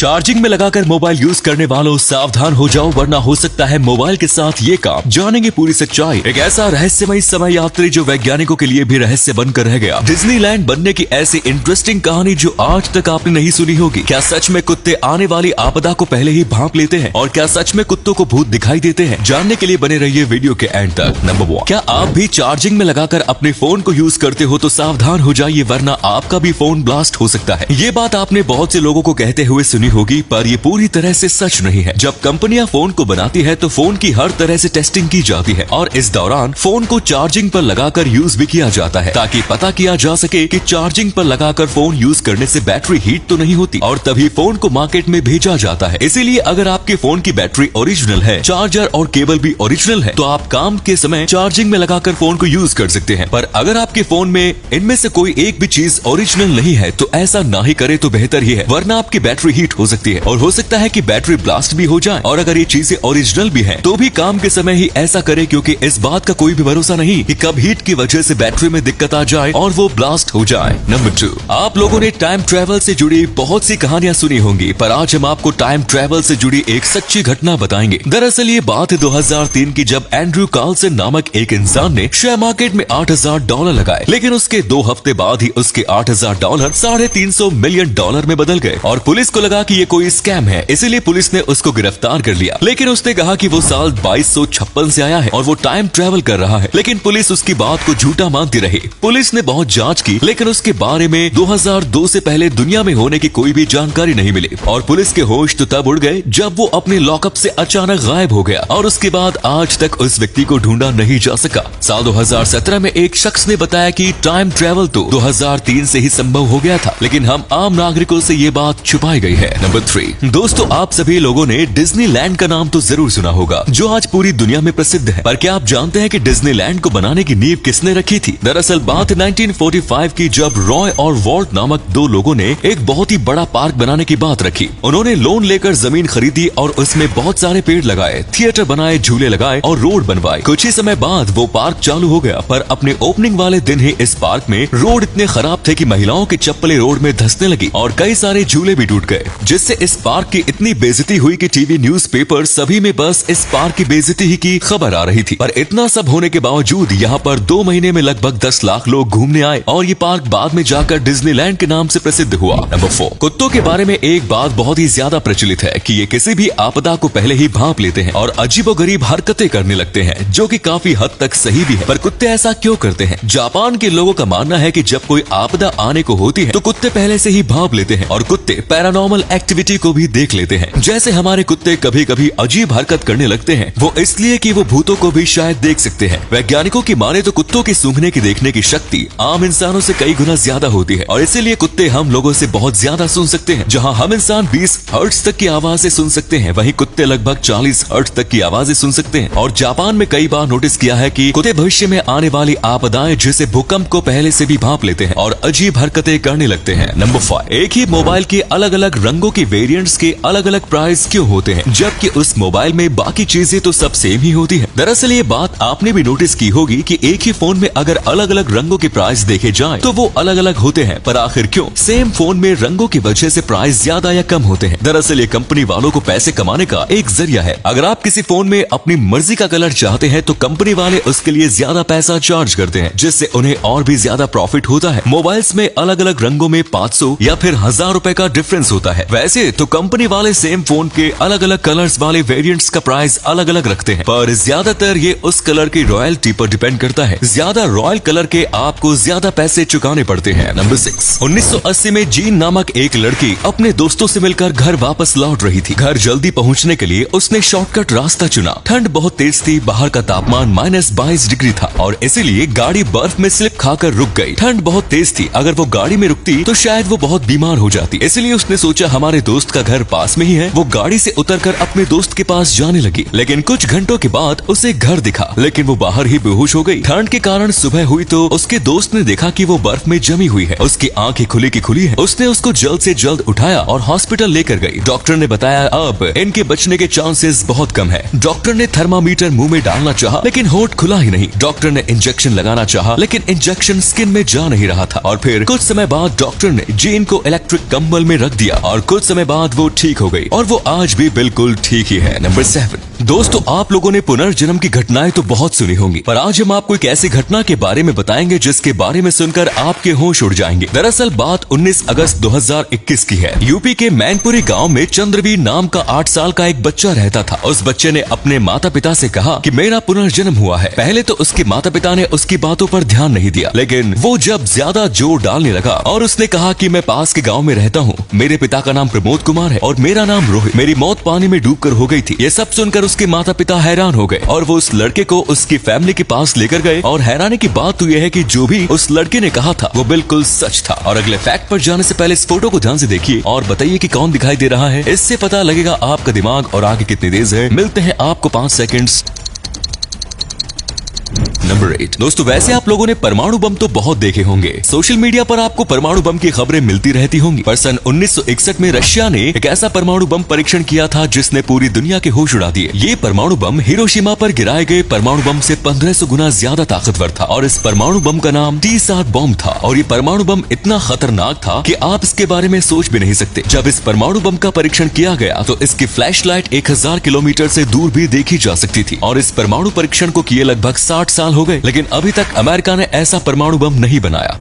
Charging में लगाकर mobile use करने वालों सावधान हो जाओ, वरना हो सकता है मोबाइल के साथ ये काम। जानेंगे पूरी सच्चाई। एक ऐसा रहस्यमय समय यात्री जो वैज्ञानिकों के लिए भी रहस्य बनकर रह गया। डिज्नीलैंड बनने की ऐसी इंटरेस्टिंग कहानी जो आज तक आपने नहीं सुनी होगी। क्या सच में कुत्ते आने वाली आपदा को पहले ही भांप लेते हैं? और क्या सच में कुत्तों को भूत दिखाई देते हैं? जानने के लिए बने रहिए वीडियो के एंड तक। नंबर 1, क्या आप भी चार्जिंग में लगाकर अपने फोन को यूज करते हो? तो सावधान हो जाइए, वरना आपका भी फोन ब्लास्ट हो सकता है। ये बात आपने बहुत से लोगों को कहते हुए सुनी होगी, पर ये पूरी तरह से सच नहीं है। जब कंपनियां फोन को बनाती है तो फोन की हर तरह से टेस्टिंग की जाती है और इस दौरान फोन को चार्जिंग पर लगाकर यूज भी किया जाता है, ताकि पता किया जा सके कि चार्जिंग पर लगाकर फोन यूज करने से बैटरी हीट तो नहीं होती, और तभी फोन को मार्केट में भेजा जाता है। इसीलिए अगर आपके फोन की बैटरी ओरिजिनल है, चार्जर और केबल भी ओरिजिनल है, तो आप काम के समय चार्जिंग में लगाकर फोन को यूज कर सकते हैं। पर अगर आपके फोन में इनमें से कोई एक भी चीज ओरिजिनल नहीं है तो ऐसा ना ही करे तो बेहतर ही है, वरना आपकी बैटरी हीट हो सकती है और हो सकता है कि बैटरी ब्लास्ट भी हो जाए। और अगर ये चीजें ओरिजिनल भी हैं, तो भी काम के समय ही ऐसा करें, क्योंकि इस बात का कोई भी भरोसा नहीं कि कब हीट की वजह से बैटरी में दिक्कत आ जाए और वो ब्लास्ट हो जाए। नंबर 2, आप लोगों ने टाइम ट्रेवल से जुड़ी बहुत सी कहानियां सुनी होंगी, पर आज हम आपको टाइम ट्रेवल से जुड़ी एक सच्ची घटना बताएंगे। दरअसल ये बात है 2003 की, जब एंड्रयू कार्लसन नामक एक इंसान ने शेयर मार्केट में $8,000 लगाए, लेकिन उसके 2 हफ्ते बाद ही उसके $8,000 $350 मिलियन में बदल गए और पुलिस को लगा कि ये कोई स्कैम है। इसीलिए पुलिस ने उसको गिरफ्तार कर लिया, लेकिन उसने कहा कि वो साल 2256 से आया है और वो टाइम ट्रेवल कर रहा है, लेकिन पुलिस उसकी बात को झूठा मानती रही। पुलिस ने बहुत जांच की, लेकिन उसके बारे में 2002 से पहले दुनिया में होने की कोई भी जानकारी नहीं मिली और पुलिस के होश तो तब उड़ गए जब वो अपने लॉकअप से अचानक गायब हो गया और उसके बाद आज तक उस व्यक्ति को ढूंढा नहीं जा सका। साल 2017 में एक शख्स ने बताया कि टाइम ट्रेवल तो 2003 से ही संभव हो गया था, लेकिन हम आम नागरिकों से ये बात छुपाई गई है। नंबर 3, दोस्तों आप सभी लोगों ने डिज्नीलैंड का नाम तो जरूर सुना होगा, जो आज पूरी दुनिया में प्रसिद्ध है। पर क्या आप जानते हैं कि डिज्नीलैंड को बनाने की नींव किसने रखी थी? दरअसल बात 1945 की, जब रॉय और वॉल्ट नामक 2 लोगों ने एक बहुत ही बड़ा पार्क बनाने की बात रखी। उन्होंने लोन लेकर जमीन खरीदी और उसमें बहुत सारे पेड़ लगाए, थिएटर बनाए, झूले लगाए और रोड बनवाए। कुछ ही समय बाद वो पार्क चालू हो गया, पर अपने ओपनिंग वाले दिन ही इस पार्क में रोड इतने खराब थे कि महिलाओं की चप्पलें रोड में धंसने लगी और कई सारे झूले भी टूट गए, जिससे इस पार्क की इतनी बेइज्जती हुई कि टीवी, न्यूज़पेपर सभी में बस इस पार्क की बेइज्जती ही की खबर आ रही थी। पर इतना सब होने के बावजूद यहाँ पर 2 महीने में लगभग 10 लाख लोग घूमने आए और ये पार्क बाद में जाकर डिज्नीलैंड के नाम से प्रसिद्ध हुआ। नंबर 4, कुत्तों के बारे में एक बात बहुत ही ज्यादा प्रचलित है कि ये किसी भी आपदा को पहले ही भांप लेते हैं और अजीबोगरीब हरकतें करने लगते हैं, जो कि काफी हद तक सही भी है। पर कुत्ते ऐसा क्यों करते हैं? जापान के लोगों का मानना है कि जब कोई आपदा आने को होती है तो कुत्ते पहले से ही भांप लेते हैं और कुत्ते पैरानॉर्मल एक्टिविटी को भी देख लेते हैं। जैसे हमारे कुत्ते कभी कभी अजीब हरकत करने लगते हैं, वो इसलिए कि वो भूतों को भी शायद देख सकते हैं। वैज्ञानिकों की माने तो कुत्तों की सूंघने की देखने की शक्ति आम इंसानों से कई गुना ज्यादा होती है और इसीलिए कुत्ते हम लोगों से बहुत ज्यादा सुन सकते हैं। जहां हम इंसान 20 हर्ट्ज तक की आवाजें सुन सकते हैं, वहीं कुत्ते लगभग 40 हर्ट्ज तक की आवाजें सुन सकते हैं। और जापान में कई बार नोटिस किया है कि कुत्ते भविष्य में आने वाली आपदाएं जैसे भूकंप को पहले से भी भांप लेते हैं और अजीब हरकतें करने लगते हैं। नंबर 5, एक ही मोबाइल के अलग अलग रंगों के वेरिएंट्स के अलग अलग प्राइस क्यों होते हैं, जबकि उस मोबाइल में बाकी चीजें तो सब सेम ही होती है? दरअसल ये बात आपने भी नोटिस की होगी कि एक ही फोन में अगर अलग अलग रंगों के प्राइस देखे जाएं तो वो अलग अलग होते हैं। पर आखिर क्यों? सेम फोन में रंगों की वजह से प्राइस ज्यादा या कम होते हैं। दरअसल ये कंपनी वालों को पैसे कमाने का एक जरिया है। अगर आप किसी फोन में अपनी मर्जी का कलर चाहते हैं तो कंपनी वाले उसके लिए ज्यादा पैसा चार्ज करते हैं, जिससे उन्हें और भी ज्यादा प्रॉफिट होता है। मोबाइल्स में अलग अलग रंगों में 500 या फिर 1000 रुपए का डिफरेंस होता है। वैसे तो कंपनी वाले सेम फोन के अलग अलग कलर्स वाले वेरिएंट्स का प्राइस अलग अलग रखते हैं, पर ज्यादातर ये उस कलर की रॉयल्टी पर डिपेंड करता है। ज्यादा रॉयल कलर के आपको ज्यादा पैसे चुकाने पड़ते हैं। नंबर 6, 1980 में जीन नामक एक लड़की अपने दोस्तों से मिलकर घर वापस लौट रही थी। घर जल्दी पहुंचने के लिए उसने शॉर्टकट रास्ता चुना। ठंड बहुत तेज थी, बाहर का तापमान -22 डिग्री था और इसीलिए गाड़ी बर्फ में स्लिप खाकर रुक गई। ठंड बहुत तेज थी, अगर वो गाड़ी में रुकती तो शायद वो बहुत बीमार हो जाती। इसलिए उसने सोचा हमारे दोस्त का घर पास में ही है। वो गाड़ी से उतरकर अपने दोस्त के पास जाने लगी, लेकिन कुछ घंटों के बाद उसे घर दिखा, लेकिन वो बाहर ही बेहोश हो गई। ठंड के कारण सुबह हुई तो उसके दोस्त ने देखा कि वो बर्फ में जमी हुई है। उसकी आंखें खुली की खुली है। उसने उसको जल्द से जल्द उठाया और हॉस्पिटल लेकर गई। डॉक्टर ने बताया अब इनके बचने के चांसेस बहुत कम है। डॉक्टर ने थर्मामीटर मुंह में डालना चाहा, लेकिन होठ खुला ही नहीं। डॉक्टर ने इंजेक्शन लगाना चाहा, लेकिन इंजेक्शन स्किन में जा नहीं रहा था। और फिर कुछ समय बाद डॉक्टर ने जीन को इलेक्ट्रिक कंबल में रख दिया और कुछ समय बाद वो ठीक हो गई और वो आज भी बिल्कुल ठीक ही है। नंबर 7। दोस्तों, आप लोगों ने पुनर्जन्म की घटनाएं तो बहुत सुनी होंगी, पर आज हम आपको एक ऐसी घटना के बारे में बताएंगे जिसके बारे में सुनकर आपके होश उड़ जाएंगे। दरअसल बात 19 अगस्त 2021 की है। यूपी के मैनपुरी गांव में चंद्रवीर नाम का 8 साल का एक बच्चा रहता था। उस बच्चे ने अपने माता पिता से कहा कि मेरा पुनर्जन्म हुआ है। पहले तो उसके माता पिता ने उसकी बातों पर ध्यान नहीं दिया, लेकिन वो जब ज्यादा जोर डालने लगा और उसने कहा कि मैं पास के गाँव में रहता हूँ, मेरे पिता का नाम प्रमोद कुमार है और मेरा नाम रोहित, मेरी मौत पानी में डूबकर हो गई थी। ये सब सुनकर उसके माता पिता हैरान हो गए और वो उस लड़के को उसकी फैमिली के पास लेकर गए। और हैरानी की बात तो यह है कि जो भी उस लड़के ने कहा था वो बिल्कुल सच था। और अगले फैक्ट पर जाने से पहले इस फोटो को ध्यान से देखिए और बताइए कि कौन दिखाई दे रहा है। इससे पता लगेगा आपका दिमाग और आगे कितनी तेज है। मिलते हैं आपको 5 सेकंड्स। नंबर 8। दोस्तों, वैसे आप लोगों ने परमाणु बम तो बहुत देखे होंगे। सोशल मीडिया पर आपको परमाणु बम की खबरें मिलती रहती होंगी, पर सन 1961 में रशिया ने एक ऐसा परमाणु बम परीक्षण किया था जिसने पूरी दुनिया के होश उड़ा दिए। ये परमाणु बम हिरोशिमा पर गिराए गए परमाणु बम से 1500 गुना ज्यादा ताकतवर था और इस परमाणु बम का नाम T-7 बम था। और ये परमाणु बम इतना खतरनाक था कि आप इसके बारे में सोच भी नहीं सकते। जब इस परमाणु बम का परीक्षण किया गया तो इसकी फ्लैश लाइट 1000 किलोमीटर से दूर भी देखी जा सकती थी। और इस परमाणु परीक्षण को किए लगभग 60 साल हो गए, लेकिन अभी तक अमेरिका ने ऐसा परमाणु बम नहीं बनाया।